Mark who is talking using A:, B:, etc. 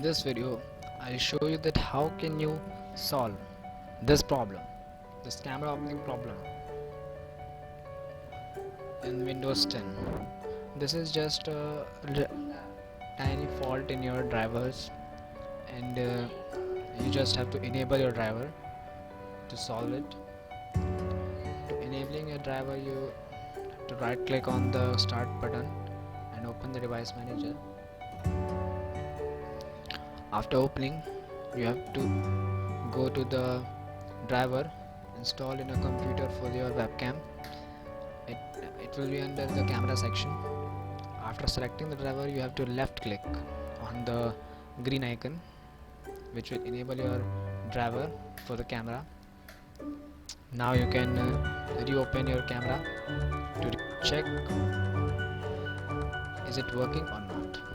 A: In this video, I'll show you that how can you solve this problem, this camera opening problem in Windows 10. This is just a tiny fault in your drivers, and you just have to enable your driver to solve it. To enabling your driver, you have to right click on the start button and open the device manager. After opening, you have to go to the driver installed in a computer for your webcam. It will be under the camera section. After selecting the driver, you have to left click on the green icon, which will enable your driver for the camera. Now you can reopen your camera to check is it working or not.